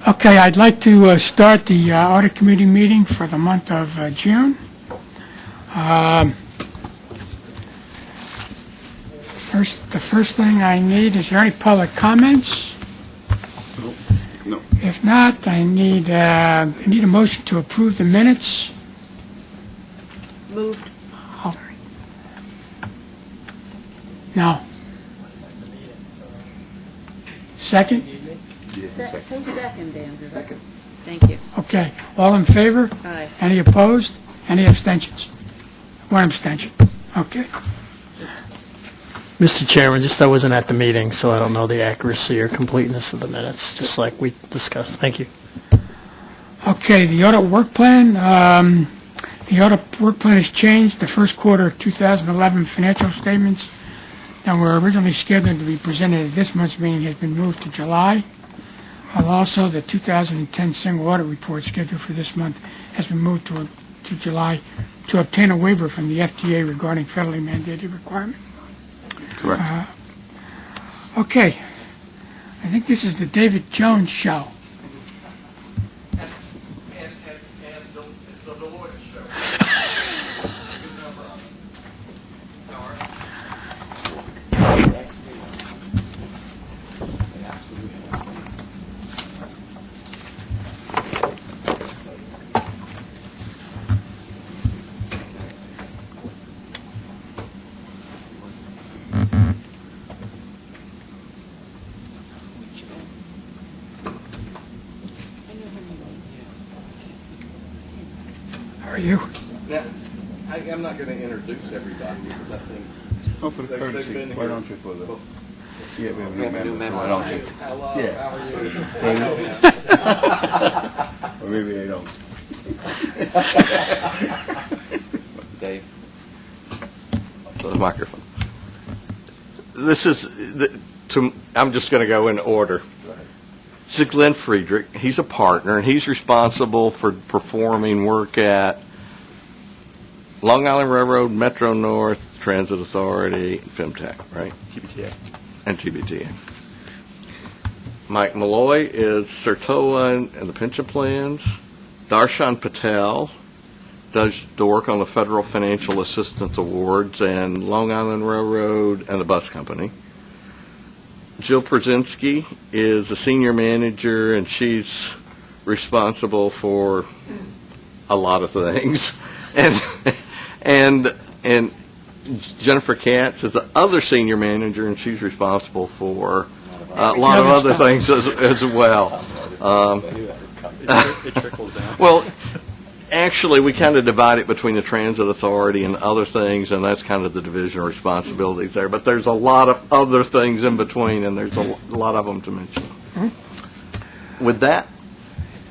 Okay, I'd like to start the Audit Committee meeting for the month of June. The first thing I need, is there any public comments? No. If not, I need a motion to approve the minutes. Moved. No. Second? Say second, Andrew. Second. Thank you. Okay. All in favor? Aye. Any opposed? Any abstentions? One abstention. Okay. Mr. Chairman, just I wasn't at the meeting, so I don't know the accuracy or completeness of the minutes, just like we discussed. Thank you. Okay, the audit work plan. The audit work plan has changed. The first quarter of 2011 financial statements that were originally scheduled to be presented at this month's meeting has been moved to July. Also, the 2010 single audit report scheduled for this month has been moved to July to obtain a waiver from the FTA regarding federally mandated requirement. Correct. Okay, I think this is the David Jones show. And it's the Deloitte show. Good number on it. All right. How are you? Now, I'm not going to introduce everybody because I think Oh, for the They've courtesy, been why here. don't you for the, yeah, we have We have a new new members, member. why don't you? hello, Yeah. how are you? Or maybe they don't. Dave. To the microphone. This is, I'm just going to go in order. This is Glenn Friedrich. He's a partner, and he's responsible for performing work at Long Island Railroad, Metro North, Transit Authority, FemTech, right? TBTA. And TBTA. Mike Malloy is Sertoa and the pension plans. Darshan Patel does the work on the Federal Financial Assistance Awards and Long Island Railroad and the bus company. Jill Przinski is a senior manager, and she's responsible for a lot of things. And Jennifer Katz is the other senior manager, and she's responsible for a lot of other things as well. It trickles down. Well, actually, we kind of divide it between the Transit Authority and other things, and that's kind of the division of responsibilities there. But there's a lot of other things in between, and there's a lot of them to mention. With that,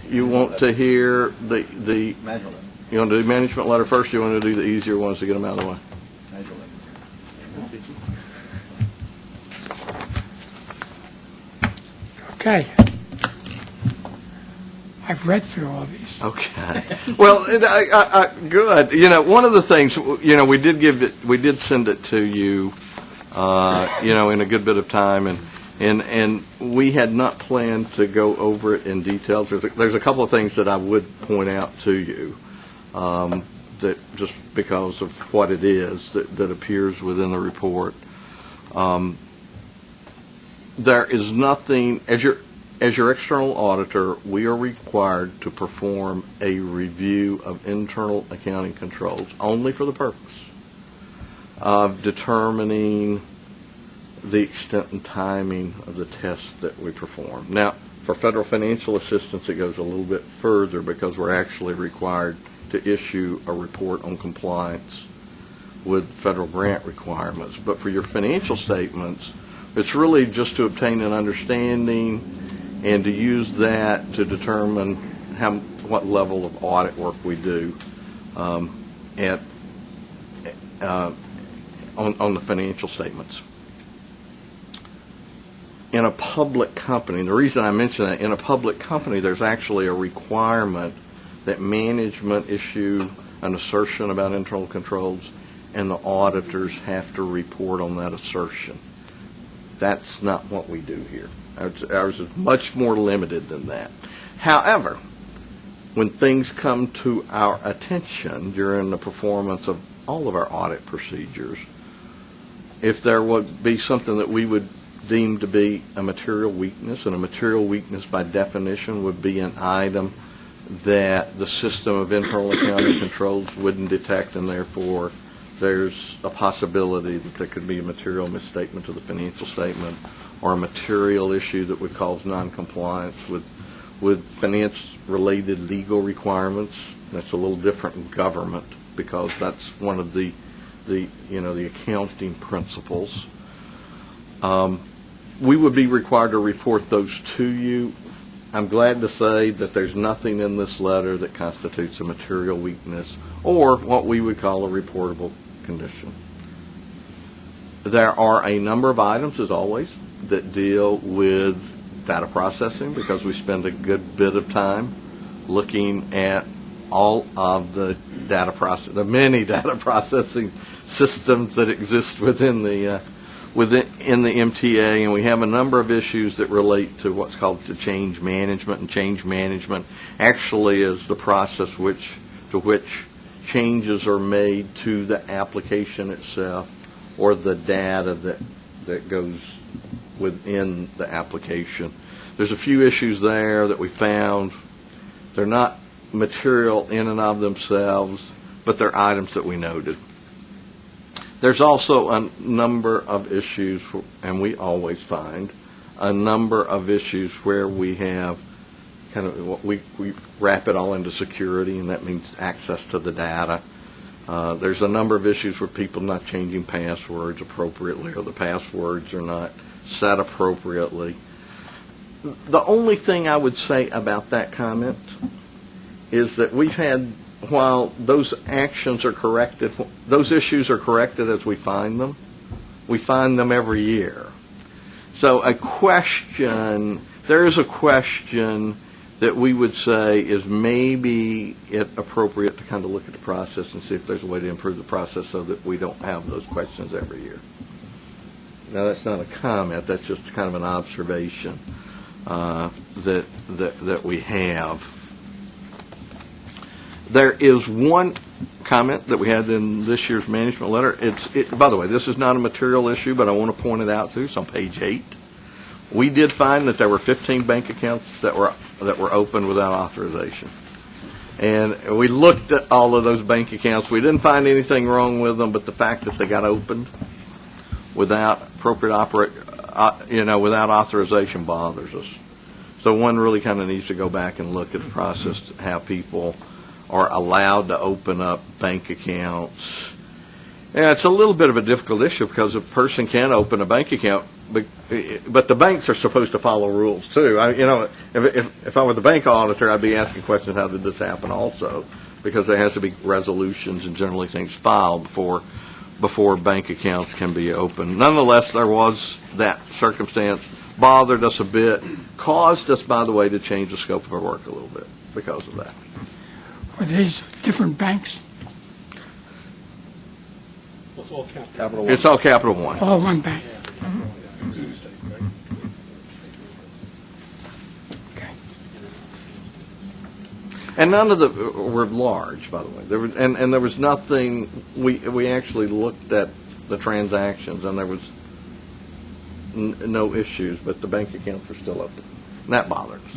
you want to hear the Magdalene. you want to do management letter first, or you want to do the easier ones to get them out of the way? Magdalene. Okay. I've read through all these. Okay. Well, good. You know, one of the things, you know, we did send it to you, you know, in a good bit of time, and we had not planned to go over it in detail. There's a couple of things that I would point out to you, that just because of what it is that appears within the report. There is nothing, as your external auditor, we are required to perform a review of internal accounting controls only for the purpose of determining the extent and timing of the tests that we perform. Now, for federal financial assistance, it goes a little bit further because we're actually required to issue a report on compliance with federal grant requirements. But for your financial statements, it's really just to obtain an understanding and to use that to determine what level of audit work we do on the financial statements. In a public company, and the reason I mention that, in a public company, there's actually a requirement that management issue an assertion about internal controls, and the auditors have to report on that assertion. That's not what we do here. Ours is much more limited than that. However, when things come to our attention during the performance of all of our audit procedures, if there would be something that we would deem to be a material weakness, and a material weakness by definition would be an item that the system of internal accounting controls wouldn't detect, and therefore there's a possibility that there could be a material misstatement to the financial statement or a material issue that would cause noncompliance with finance-related legal requirements. That's a little different in government because that's one of the accounting principles. We would be required to report those to you. I'm glad to say that there's nothing in this letter that constitutes a material weakness or what we would call a reportable condition. There are a number of items, as always, that deal with data processing because we spend a good bit of time looking at all of the many data processing systems that exist within the MTA, and we have a number of issues that relate to what's called the change management, and change management actually is the process to which changes are made to the application itself or the data that goes within the application. There's a few issues there that we found. They're not material in and of themselves, but they're items that we noted. There's also a number of issues, and we always find a number of issues where we have kind of we wrap it all into security, and that means access to the data. There's a number of issues where people not changing passwords appropriately or the passwords are not set appropriately. The only thing I would say about that comment is that we've had, while those actions are corrected, those issues are corrected as we find them every year. So there is a question that we would say is maybe it appropriate to kind of look at the process and see if there's a way to improve the process so that we don't have those questions every year. Now, that's not a comment, that's just kind of an observation that we have. There is one comment that we had in this year's management letter. By the way, this is not a material issue, but I want to point it out too. It's on page 8. We did find that there were 15 bank accounts that were opened without authorization. And we looked at all of those bank accounts. We didn't find anything wrong with them, but the fact that they got opened without without authorization bothers us. So one really kind of needs to go back and look at the process to how people are allowed to open up bank accounts. Yeah, it's a little bit of a difficult issue because a person can open a bank account, but the banks are supposed to follow rules too. If I were the bank auditor, I'd be asking questions, how did this happen also? Because there has to be resolutions and generally things filed before bank accounts can be opened. Nonetheless, there was that circumstance, bothered us a bit, caused us, by the way, to change the scope of our work a little bit because of that. Were these different banks? Capital One. It's all Capital One. All one bank? Okay. And none of them were large, by the way. There was nothing. We actually looked at the transactions, and there was no issues, but the bank accounts were still open. And that bothered us.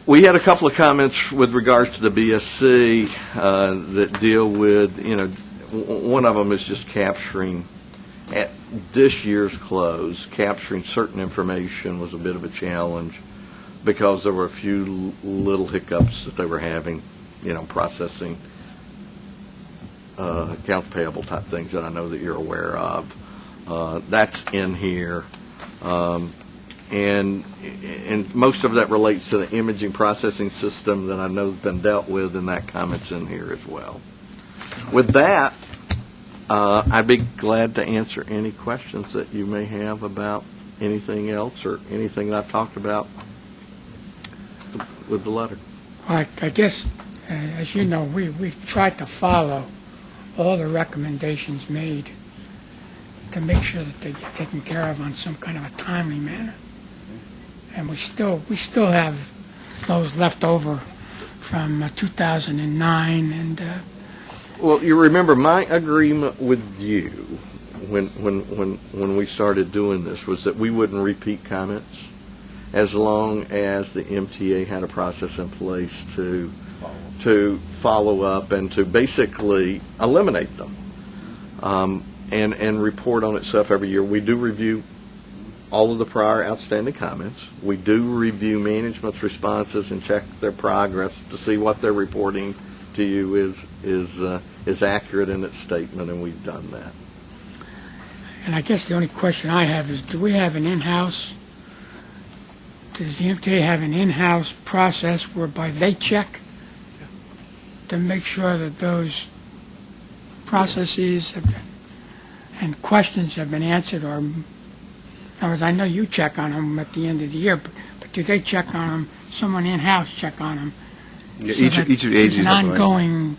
We had a couple of comments with regards to the BSC that deal with, one of them is just capturing, at this year's close, capturing certain information was a bit of a challenge because there were a few little hiccups that they were having, processing accounts payable type things that I know that you're aware of. That's in here. And most of that relates to the imaging processing system that I know has been dealt with, and that comment's in here as well. With that, I'd be glad to answer any questions that you may have about anything else or anything that I've talked about with the letter. I guess, as you know, we've tried to follow all the recommendations made to make sure that they get taken care of on some kind of a timely manner. And we still have those left over from 2009, and Well, you remember my agreement with you when we started doing this was that we wouldn't repeat comments as long as the MTA had a process in place to follow up and to basically eliminate them and report on itself every year. We do review all of the prior outstanding comments. We do review management's responses and check their progress to see what they're reporting to you is accurate in its statement, and we've done that. I guess the only question I have is, does the MTA have an in-house process whereby they check to make sure that those processes and questions have been answered? Or, in other words, I know you check on them at the end of the year, but do they check on them, someone in-house check on them? Yeah, So each that of the there's an agencies have their own. ongoing,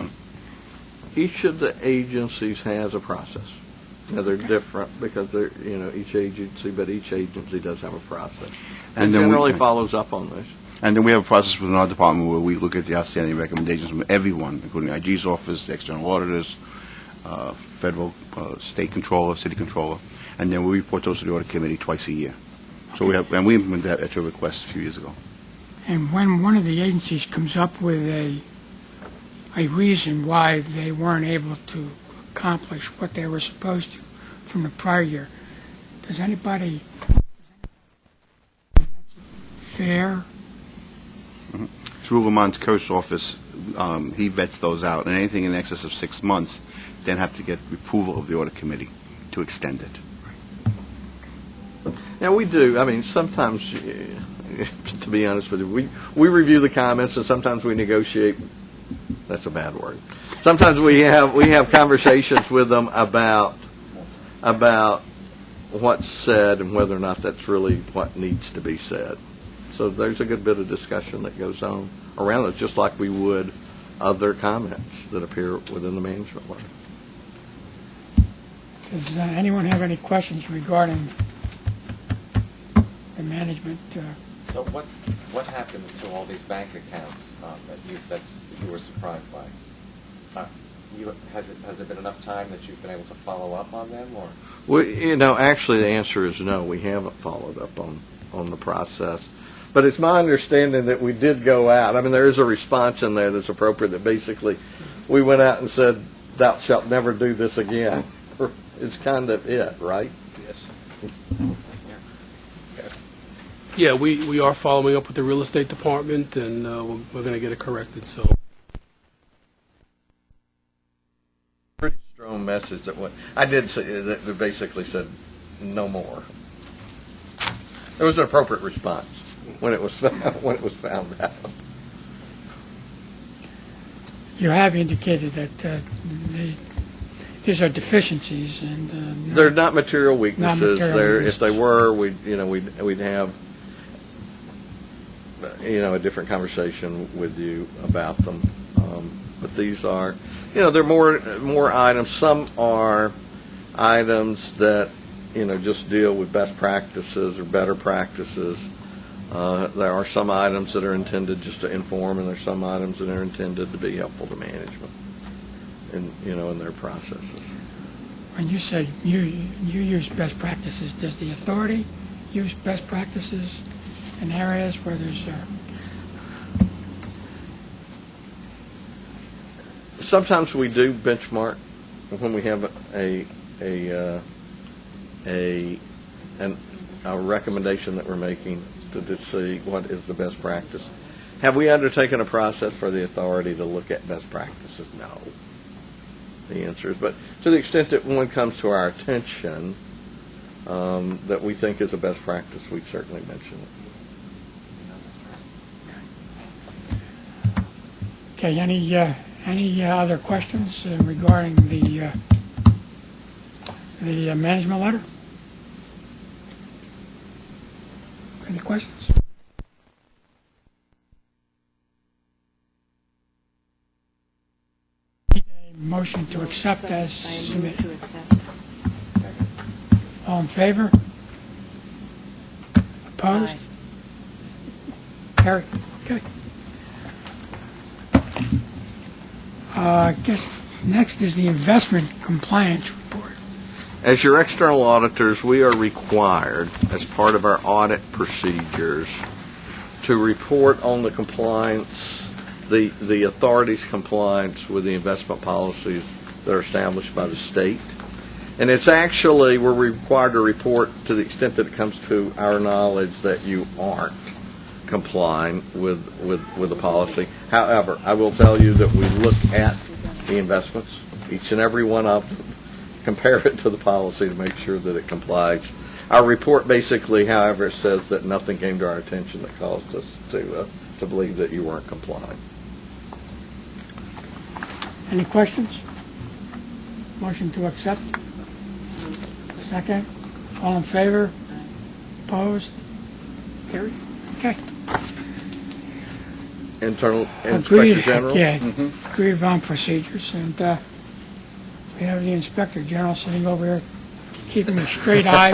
Each of the agencies has a process. Now, they're different because they're, each agency, but each agency does have a process. And And then generally follows up on this. And then we have a process within our department where we look at the outstanding recommendations from everyone, including the IG's office, the external auditors, federal, state controller, city controller, and then we report those to the audit committee twice a year. So we implemented that at your request a few years ago. and when one of the agencies comes up with a reason why they weren't able to accomplish what they were supposed to from the prior year, does anybody, that's fair? Through Lamont's Kirsch's office, he vets those out, and anything in excess of 6 months then have to get approval of the audit committee to extend it. Now, we do, sometimes, to be honest with you, we review the comments, and sometimes we negotiate. That's a bad word. Sometimes we have conversations with them about what's said and whether or not that's really what needs to be said. So there's a good bit of discussion that goes on around it, just like we would other comments that appear within the management letter. Does anyone have any questions regarding the management? So what happened to all these bank accounts that you were surprised by? Has there been enough time that you've been able to follow up on them, or? Well, actually, the answer is no. We haven't followed up on the process. But it's my understanding that we did go out. There is a response in there that's appropriate that basically we went out and said, "Thou shalt never do this again." It's kind of it, right? Yes. Yeah, we are following up with the real estate department, and we're going to get it corrected, so. Pretty strong message that went. I did say that basically said no more. It was an appropriate response when it was found out. You have indicated that these are deficiencies, and They're not material weaknesses. Not material If they were, we'd have a different conversation with you about them. But these are, they're more items. Some are items that just deal with best practices or better practices. There are some items that are intended just to inform, and there's some items that are intended to be helpful to management in their processes. when you say you use best practices, does the authority use best practices in areas where there's Sometimes we do benchmark when we have a recommendation that we're making to see what is the best practice. Have we undertaken a process for the authority to look at best practices? No. The answer is, but to the extent that one comes to our attention that we think is a best practice, we'd certainly mention it. okay? Any other questions regarding the management letter? Any questions? Need a motion to accept as I move submitted. to accept. All in favor? Opposed? Aye. Carried. Okay. I guess next is the investment compliance report. As your external auditors, we are required, as part of our audit procedures, to report on the compliance, the authority's compliance with the investment policies that are established by the state. And it's actually, we're required to report to the extent that it comes to our knowledge that you aren't complying with the policy. However, I will tell you that we look at the investments, each and every one of them, compare it to the policy to make sure that it complies. Our report basically, however, says that nothing came to our attention that caused us to believe that you weren't complying. Any questions? Motion to accept? Second? All in favor? Opposed? Carried? Okay. Internal Agreed. Inspector General? Yeah, agreed upon procedures, and we have the Inspector General sitting over here keeping a straight eye.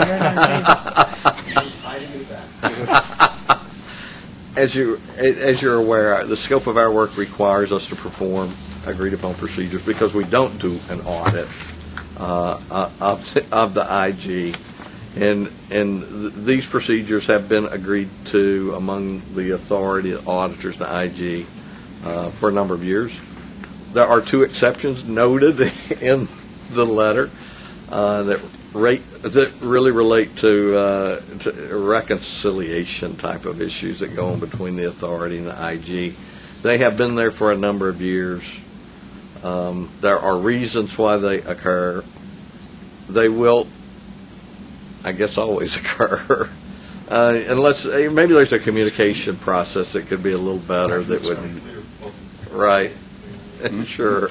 As you're aware, the scope of our work requires us to perform agreed upon procedures because we don't do an audit of the IG. And these procedures have been agreed to among the authority auditors, the IG, for a number of years. There are two exceptions noted in the letter that really relate to reconciliation type of issues that go on between the authority and the IG. They have been there for a number of years. There are reasons why they occur. They will, I guess, always occur, unless maybe there's a communication process that could be a little better that would, right? Sure.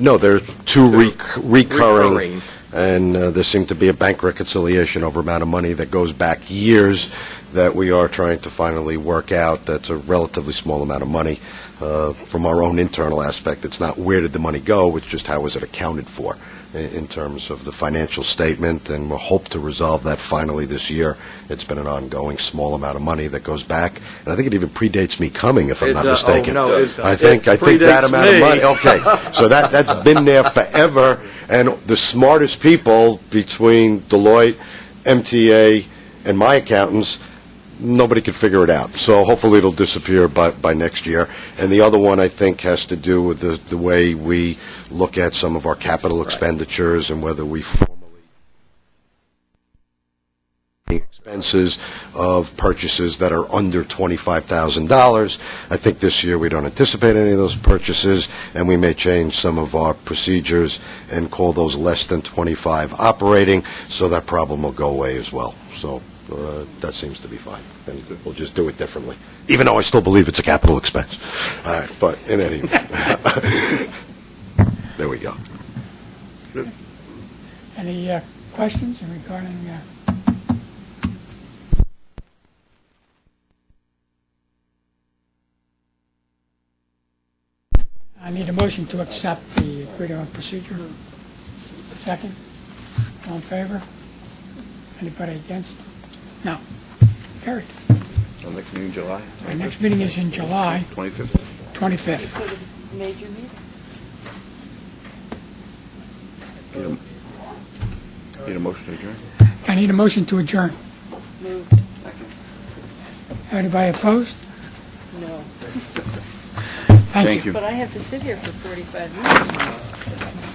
No, there are two recurring, Recurring. and there seemed to be a bank reconciliation over amount of money that goes back years that we are trying to finally work out. That's a relatively small amount of money. From our own internal aspect, it's not where did the money go, it's just how is it accounted for in terms of the financial statement, and we'll hope to resolve that finally this year. It's been an ongoing small amount of money that goes back, and I think it even predates me coming, if I'm not mistaken. I think that predates amount of me. money. Okay, so that's been there forever, and the smartest people between Deloitte, MTA, and my accountants, nobody could figure it out. So hopefully it'll disappear by next year. And the other one, I think, has to do with the way we look at some of our capital expenditures and whether we formally expenses of purchases that are under $25,000. I think this year we don't anticipate any of those purchases, and we may change some of our procedures and call those less than 25 operating, so that problem will go away as well. So that seems to be fine. And we'll just do it differently, even though I still believe it's a capital expense. All right, but in any event, there we go. Any questions regarding? I need a motion to accept the agreed on procedure. Second? All in favor? Anybody against? No. Carried. Our next meeting in July? Our next meeting is in July 25th. 25th. So it's major meeting? Need a motion to adjourn? I need a motion to adjourn. Moved. Anybody opposed? No. Thank you. you. But I have to sit here for 45 minutes.